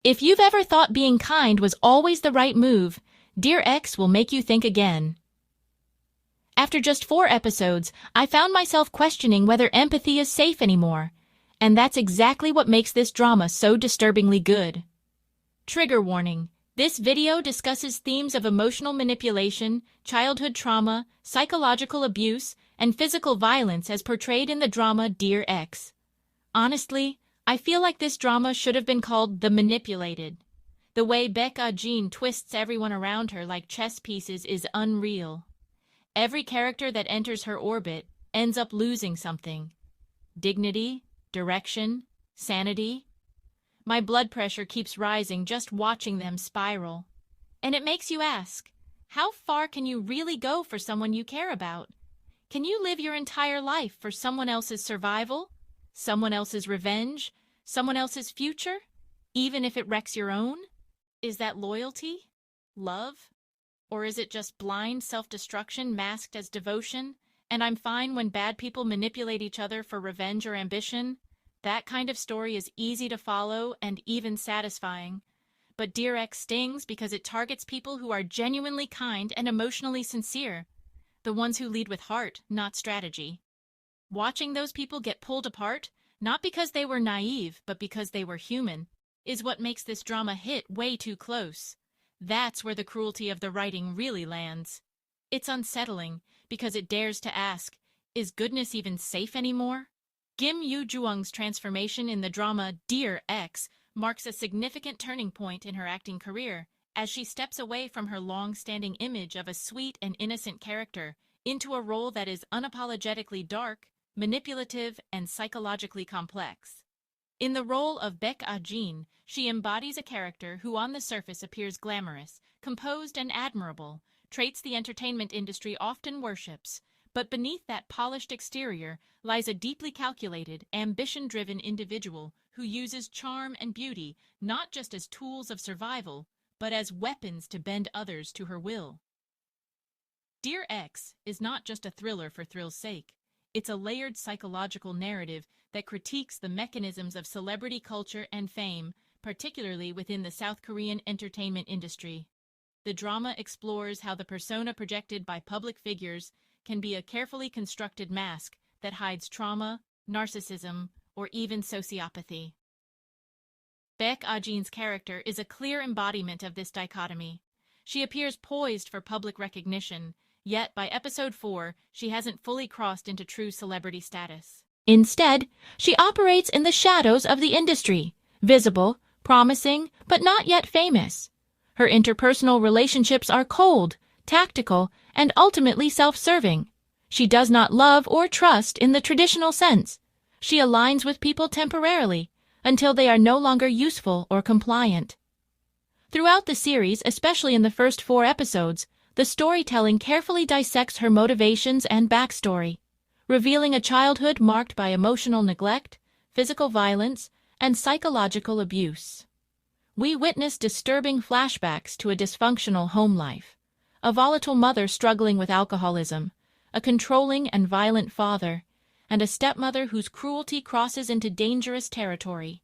If you've ever thought being kind was always the right move, Dear Ex will make you think again. After just 4 episodes, I found myself questioning whether empathy is safe anymore, and that's exactly what makes this drama so disturbingly good. Trigger warning. This video discusses themes of emotional manipulation, childhood trauma, psychological abuse, and physical violence as portrayed in the drama Dear Ex. Honestly, I feel like this drama should have been called The Manipulated. The way Baek Ah-jin twists everyone around her like chess pieces is unreal. Every character that enters her orbit ends up losing something. Dignity, direction, sanity. My blood pressure keeps rising just watching them spiral. And it makes you ask, how far can you really go for someone you care about? Can you live your entire life for someone else's survival? Someone else's revenge? Someone else's future? Even if it wrecks your own? Is that loyalty? Love? Or is it just blind self-destruction masked as devotion? And I'm fine when bad people manipulate each other for revenge or ambition? That kind of story is easy to follow and even satisfying. But Dear Ex stings because it targets people who are genuinely kind and emotionally sincere. The ones who lead with heart, not strategy. Watching those people get pulled apart, not because they were naive, but because they were human, is what makes this drama hit way too close. That's where the cruelty of the writing really lands. It's unsettling because it dares to ask, is goodness even safe anymore? Kim Yoo-jung's transformation in the drama Dear Ex marks a significant turning point in her acting career as she steps away from her long-standing image of a sweet and innocent character into a role that is unapologetically dark, manipulative, and psychologically complex. In the role of Baek Ah-jin, she embodies a character who on the surface appears glamorous, composed, and admirable, traits the entertainment industry often worships. But beneath that polished exterior lies a deeply calculated, ambition-driven individual who uses charm and beauty not just as tools of survival, but as weapons to bend others to her will. Dear Ex is not just a thriller for thrill's sake. It's a layered psychological narrative that critiques the mechanisms of celebrity culture and fame, particularly within the South Korean entertainment industry. The drama explores how the persona projected by public figures can be a carefully constructed mask that hides trauma, narcissism, or even sociopathy. Baek Ah-jin's character is a clear embodiment of this dichotomy. She appears poised for public recognition, yet by episode 4, she hasn't fully crossed into true celebrity status. Instead, she operates in the shadows of the industry, visible, promising, but not yet famous. Her interpersonal relationships are cold, tactical, and ultimately self-serving. She does not love or trust in the traditional sense. She aligns with people temporarily, until they are no longer useful or compliant. Throughout the series, especially in the first 4 episodes, the storytelling carefully dissects her motivations and backstory, revealing a childhood marked by emotional neglect, physical violence, and psychological abuse. We witness disturbing flashbacks to a dysfunctional home life, a volatile mother struggling with alcoholism, a controlling and violent father, and a stepmother whose cruelty crosses into dangerous territory.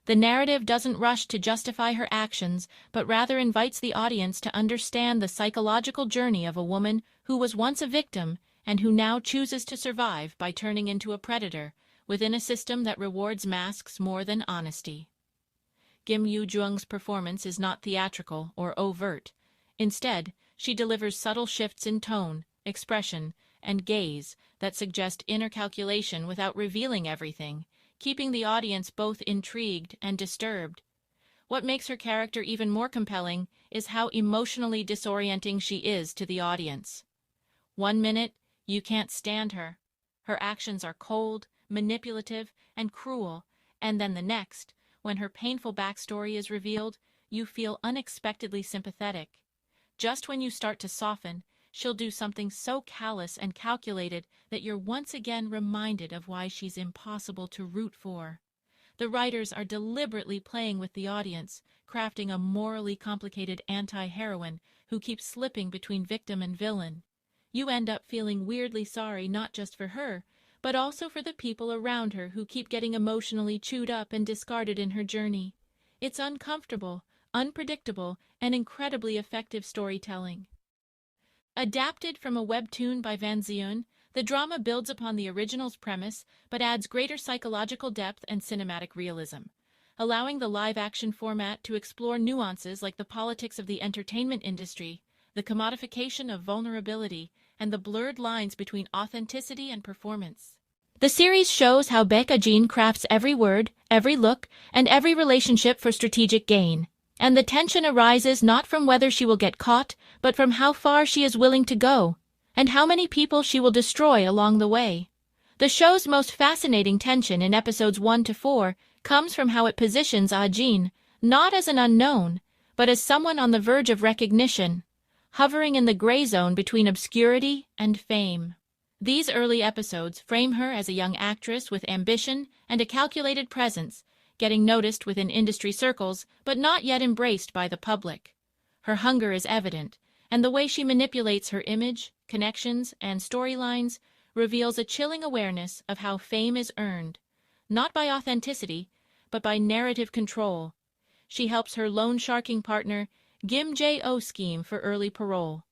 The narrative doesn't rush to justify her actions, but rather invites the audience to understand the psychological journey of a woman who was once a victim and who now chooses to survive by turning into a predator within a system that rewards masks more than honesty. Kim Yoo-jung's performance is not theatrical or overt. Instead, she delivers subtle shifts in tone, expression, and gaze that suggest inner calculation without revealing everything, keeping the audience both intrigued and disturbed. What makes her character even more compelling is how emotionally disorienting she is to the audience. One minute, you can't stand her. Her actions are cold, manipulative, and cruel, and then the next, when her painful backstory is revealed, you feel unexpectedly sympathetic. Just when you start to soften, she'll do something so callous and calculated that you're once again reminded of why she's impossible to root for. The writers are deliberately playing with the audience, crafting a morally complicated anti-heroine who keeps slipping between victim and villain. You end up feeling weirdly sorry not just for her, but also for the people around her who keep getting emotionally chewed up and discarded in her journey. It's uncomfortable, unpredictable, and incredibly effective storytelling. Adapted from a webtoon by Van Zeun, the drama builds upon the original's premise but adds greater psychological depth and cinematic realism, allowing the live-action format to explore nuances like the politics of the entertainment industry, the commodification of vulnerability, and the blurred lines between authenticity and performance. The series shows how Baek Ah-jin crafts every word, every look, and every relationship for strategic gain, and the tension arises not from whether she will get caught, but from how far she is willing to go, and how many people she will destroy along the way. The show's most fascinating tension in episodes 1 to 4 comes from how it positions Ah-jin, not as an unknown, but as someone on the verge of recognition, hovering in the gray zone between obscurity and fame. These early episodes frame her as a young actress with ambition and a calculated presence, getting noticed within industry circles but not yet embraced by the public. Her hunger is evident, and the way she manipulates her image, connections, and storylines reveals a chilling awareness of how fame is earned, not by authenticity, but by narrative control. She helps her loan-sharking partner Kim Jae-oh scheme for early parole.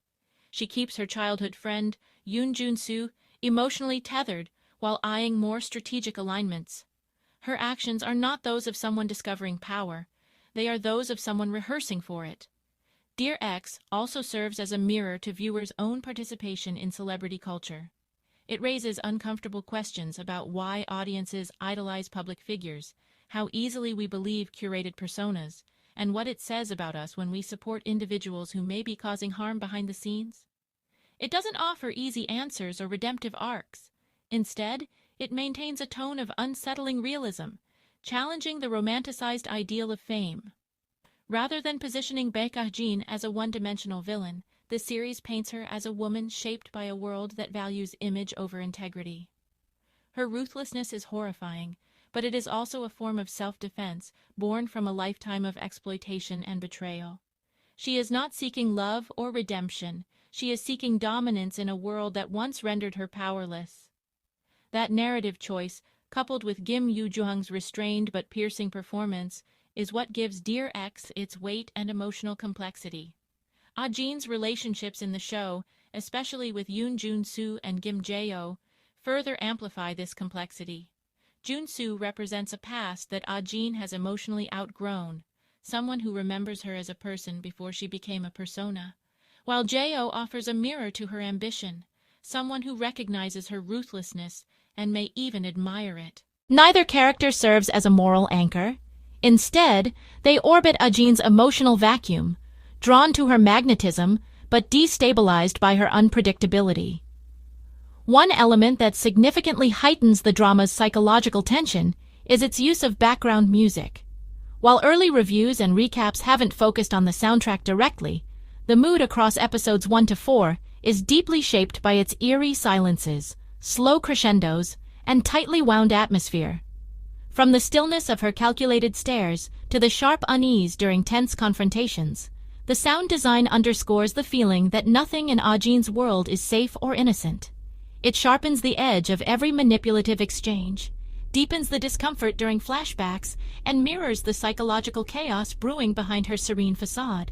She keeps her childhood friend, Yoon Jun-soo, emotionally tethered while eyeing more strategic alignments. Her actions are not those of someone discovering power. They are those of someone rehearsing for it. Dear X also serves as a mirror to viewers' own participation in celebrity culture. It raises uncomfortable questions about why audiences idolize public figures, how easily we believe curated personas, and what it says about us when we support individuals who may be causing harm behind the scenes. It doesn't offer easy answers or redemptive arcs. Instead, it maintains a tone of unsettling realism, challenging the romanticized ideal of fame. Rather than positioning Baek Ah-jin as a one-dimensional villain, the series paints her as a woman shaped by a world that values image over integrity. Her ruthlessness is horrifying, but it is also a form of self-defense born from a lifetime of exploitation and betrayal. She is not seeking love or redemption. She is seeking dominance in a world that once rendered her powerless. That narrative choice, coupled with Kim Yoo-jung's restrained but piercing performance, is what gives Dear X its weight and emotional complexity. Ah-jin's relationships in the show, especially with Yoon Jun-soo and Kim Jae-oh, further amplify this complexity. Jun-soo represents a past that Ah-jin has emotionally outgrown, someone who remembers her as a person before she became a persona, while Jae-oh offers a mirror to her ambition, someone who recognizes her ruthlessness and may even admire it. Neither character serves as a moral anchor. Instead, they orbit Ah-jin's emotional vacuum, drawn to her magnetism but destabilized by her unpredictability. One element that significantly heightens the drama's psychological tension is its use of background music. While early reviews and recaps haven't focused on the soundtrack directly, the mood across episodes 1 to 4 is deeply shaped by its eerie silences, slow crescendos, and tightly wound atmosphere. From the stillness of her calculated stares to the sharp unease during tense confrontations, the sound design underscores the feeling that nothing in Ah-jin's world is safe or innocent. It sharpens the edge of every manipulative exchange, deepens the discomfort during flashbacks, and mirrors the psychological chaos brewing behind her serene facade.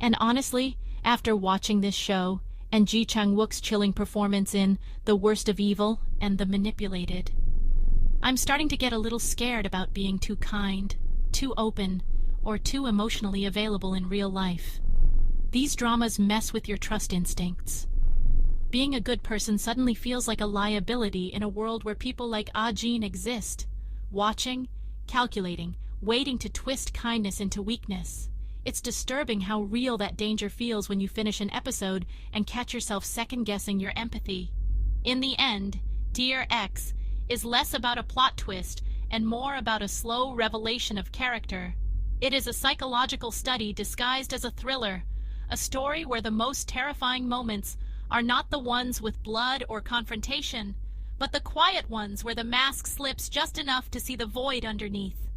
And honestly, after watching this show, and Ji Chang-wook's chilling performance in The Worst of Evil and The Manipulated, I'm starting to get a little scared about being too kind, too open, or too emotionally available in real life. These dramas mess with your trust instincts. Being a good person suddenly feels like a liability in a world where people like Ah-jin exist, watching, calculating, waiting to twist kindness into weakness. It's disturbing how real that danger feels when you finish an episode and catch yourself second-guessing your empathy. In the end, Dear X is less about a plot twist and more about a slow revelation of character. It is a psychological study disguised as a thriller, a story where the most terrifying moments are not the ones with blood or confrontation, but the quiet ones where the mask slips just enough to see the void underneath.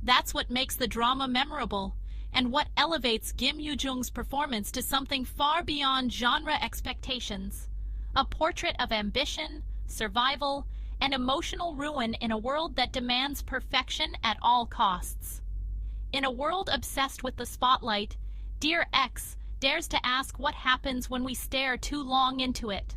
That's what makes the drama memorable, and what elevates Kim Yoo-jung's performance to something far beyond genre expectations. A portrait of ambition, survival, and emotional ruin in a world that demands perfection at all costs. In a world obsessed with the spotlight, Dear X dares to ask what happens when we stare too long into it.